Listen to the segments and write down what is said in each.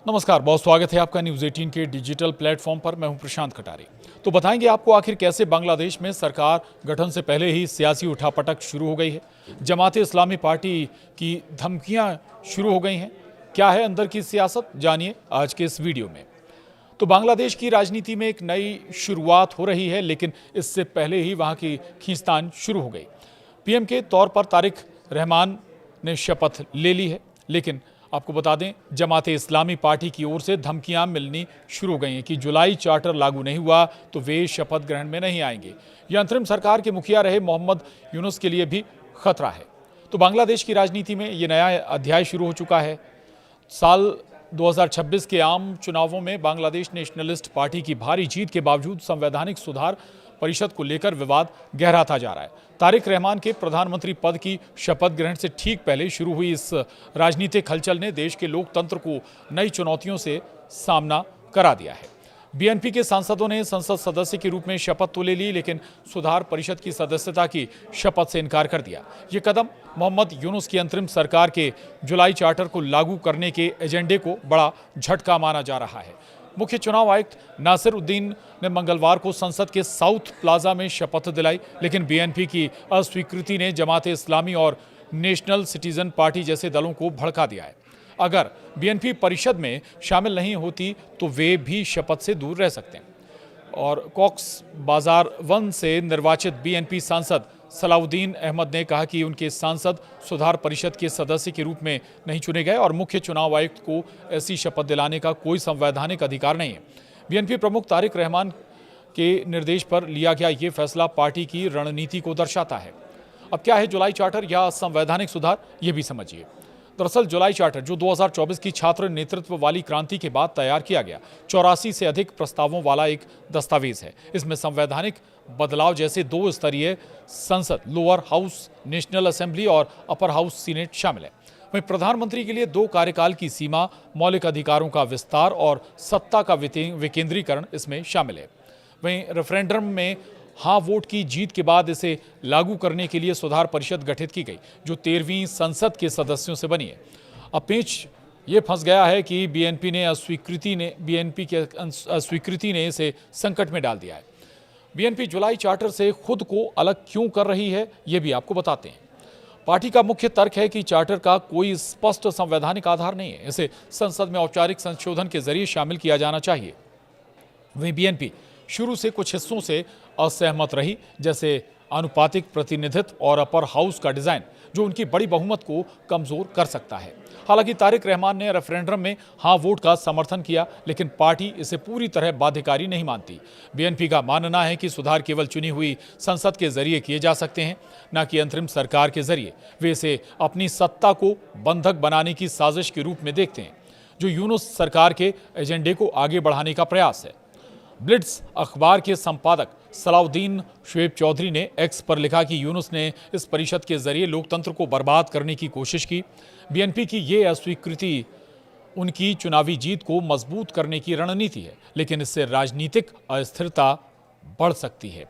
नमस्कार, बहुत स्वागत है आपका न्यूज़ 18 के डिजिटल प्लेटफॉर्म पर। मैं हूं प्रशांत कटारे। तो बताएंगे आपको आखिर कैसे बांग्लादेश में सरकार गठन से पहले ही सियासी उठापटक शुरू हो गई है। जमाते इस्लामी पार्टी की धमकियां शुरू हो गई हैं। क्या है अंदर की सियासत, जानिए आज के इस वीडियो में। तो बांग्लादेश की राजनीति में एक नई शुरुआत हो रही है, लेकिन इससे पहले ही वहां की खींचतान शुरू हो गई। पीएम के तौर पर तारिक रहमान ने शपथ ले ली है, लेकिन आपको बता दें जमाते इस्लामी पार्टी की ओर से धमकियां मिलनी शुरू हो गई हैं कि जुलाई चार्टर लागू नहीं हुआ तो वे शपथ ग्रहण में नहीं आएंगे। यह अंतरिम सरकार के मुखिया रहे मोहम्मद यूनुस के लिए भी खतरा है। तो बांग्लादेश की राजनीति में ये नया अध्याय शुरू हो चुका है। साल 2026 के आम चुनावों में बांग्लादेश नेशनलिस्ट पार्टी की भारी जीत के बावजूद संवैधानिक सुधार परिषद को लेकर विवाद गहराता जा रहा है। तारिक रहमान के प्रधानमंत्री पद की शपथ ग्रहण से ठीक पहले शुरू हुई इस राजनीतिक हलचल ने देश के लोकतंत्र को नई चुनौतियों से सामना करा दिया है। बीएनपी के सांसदों ने संसद सदस्य के रूप में शपथ तो ले ली, लेकिन सुधार परिषद की सदस्यता की शपथ से इनकार कर दिया। ये कदम मोहम्मद यूनुस की अंतरिम सरकार के जुलाई चार्टर को लागू करने के एजेंडे को बड़ा झटका माना जा रहा है। मुख्य चुनाव आयुक्त नासिर उद्दीन ने मंगलवार को संसद के साउथ प्लाजा में शपथ दिलाई, लेकिन बीएनपी की अस्वीकृति ने जमाते इस्लामी और नेशनल सिटीजन पार्टी जैसे दलों को भड़का दिया है। अगर बीएनपी परिषद में शामिल नहीं होती तो वे भी शपथ से दूर रह सकते हैं। और कॉक्स बाजार 1 से निर्वाचित बीएनपी सांसद सलाउद्दीन अहमद ने कहा कि उनके सांसद सुधार परिषद के सदस्य के रूप में नहीं चुने गए और मुख्य चुनाव आयुक्त को ऐसी शपथ दिलाने का कोई संवैधानिक अधिकार नहीं है। बीएनपी प्रमुख तारिक रहमान के निर्देश पर लिया गया ये फैसला पार्टी की रणनीति को दर्शाता है। अब क्या है जुलाई चार्टर या संवैधानिक सुधार, ये भी समझिए। दरअसल जुलाई चार्टर, जो 2024 की छात्र नेतृत्व वाली क्रांति के बाद तैयार किया गया, 84 से अधिक प्रस्तावों वाला एक दस्तावेज है। इसमें संवैधानिक बदलाव जैसे 2 स्तरीय संसद, लोअर हाउस नेशनल असेंबली और अपर हाउस सीनेट शामिल है। वहीं प्रधानमंत्री के लिए 2 कार्यकाल की सीमा, मौलिक अधिकारों का विस्तार और सत्ता का विकेंद्रीकरण इसमें शामिल है। वहीं रेफरेंडम में हाँ वोट की जीत के बाद इसे लागू करने के लिए सुधार परिषद गठित की गई, जो 13वीं संसद के सदस्यों से बनी है। अब पेच ये फंस गया है कि बीएनपी की अस्वीकृति ने इसे संकट में डाल दिया है। बीएनपी जुलाई चार्टर से खुद को अलग क्यों कर रही है, ये भी आपको बताते हैं। पार्टी का मुख्य तर्क है कि चार्टर का कोई स्पष्ट संवैधानिक आधार नहीं है, इसे संसद में औपचारिक संशोधन के जरिए शामिल किया जाना चाहिए। वहीं बीएनपी शुरू से कुछ हिस्सों से असहमत रही, जैसे आनुपातिक प्रतिनिधित्व और अपर हाउस का डिजाइन, जो उनकी बड़ी बहुमत को कमजोर कर सकता है। हालांकि तारिक रहमान ने रेफरेंडम में हाँ वोट का समर्थन किया, लेकिन पार्टी इसे पूरी तरह बाध्यकारी नहीं मानती। बीएनपी का मानना है कि सुधार केवल चुनी हुई संसद के जरिए किए जा सकते हैं, न कि अंतरिम सरकार के जरिए। वे इसे अपनी सत्ता को बंधक बनाने की साजिश के रूप में देखते हैं, जो यूनुस सरकार के एजेंडे को आगे बढ़ाने का प्रयास है। ब्लिट्स अखबार के संपादक सलाउद्दीन शुएब चौधरी ने एक्स पर लिखा कि यूनुस ने इस परिषद के जरिए लोकतंत्र को बर्बाद करने की कोशिश की। बीएनपी की ये अस्वीकृति उनकी चुनावी जीत को मजबूत करने की रणनीति है, लेकिन इससे राजनीतिक अस्थिरता बढ़ सकती है।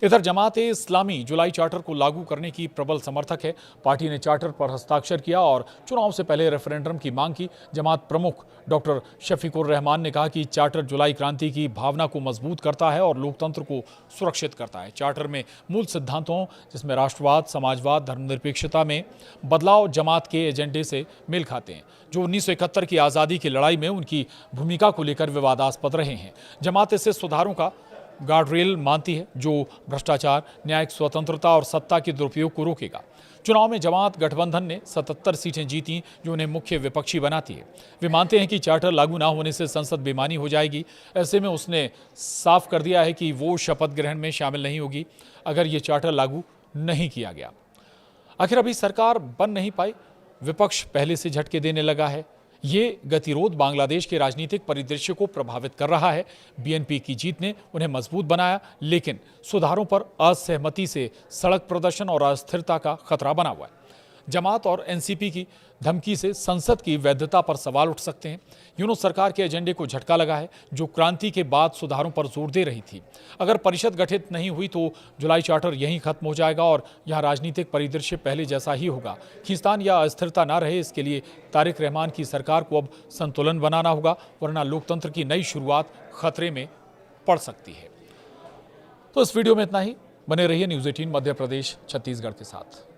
इधर जमाते इस्लामी जुलाई चार्टर को लागू करने की प्रबल समर्थक है। पार्टी ने चार्टर पर हस्ताक्षर किया और चुनाव से पहले रेफरेंडम की मांग की। जमात प्रमुख डॉक्टर शफीकुर रहमान ने कहा कि चार्टर जुलाई क्रांति की भावना को मजबूत करता है और लोकतंत्र को सुरक्षित करता है। चार्टर में मूल सिद्धांतों, जिसमें राष्ट्रवाद, समाजवाद, धर्मनिरपेक्षता में बदलाव जमात के एजेंडे से मेल खाते हैं, जो 1971 की आज़ादी की लड़ाई में उनकी भूमिका को लेकर विवादास्पद रहे हैं। जमात इससे सुधारों का गार्डरेल मानती है, जो भ्रष्टाचार, न्यायिक स्वतंत्रता और सत्ता के दुरुपयोग को रोकेगा। चुनाव में जमात गठबंधन ने 77 सीटें जीती, जो उन्हें मुख्य विपक्षी बनाती है। वे मानते हैं कि चार्टर लागू ना होने से संसद बेमानी हो जाएगी। ऐसे में उसने साफ कर दिया है कि वो शपथ ग्रहण में शामिल नहीं होगी अगर ये चार्टर लागू नहीं किया गया। आखिर अभी सरकार बन नहीं पाई, विपक्ष पहले से झटके देने लगा है। ये गतिरोध बांग्लादेश के राजनीतिक परिदृश्य को प्रभावित कर रहा है। बीएनपी की जीत ने उन्हें मजबूत बनाया, लेकिन सुधारों पर असहमति से सड़क प्रदर्शन और अस्थिरता का खतरा बना हुआ है। जमात और एनसीपी की धमकी से संसद की वैधता पर सवाल उठ सकते हैं। यूनुस सरकार के एजेंडे को झटका लगा है, जो क्रांति के बाद सुधारों पर जोर दे रही थी। अगर परिषद गठित नहीं हुई तो जुलाई चार्टर यहीं खत्म हो जाएगा और यहाँ राजनीतिक परिदृश्य पहले जैसा ही होगा। खींचतान या अस्थिरता ना रहे, इसके लिए तारिक रहमान की सरकार को अब संतुलन बनाना होगा, वरना लोकतंत्र की नई शुरुआत खतरे में पड़ सकती है। तो इस वीडियो में इतना ही। बने रहिए न्यूज़ 18 मध्य प्रदेश छत्तीसगढ़ के साथ।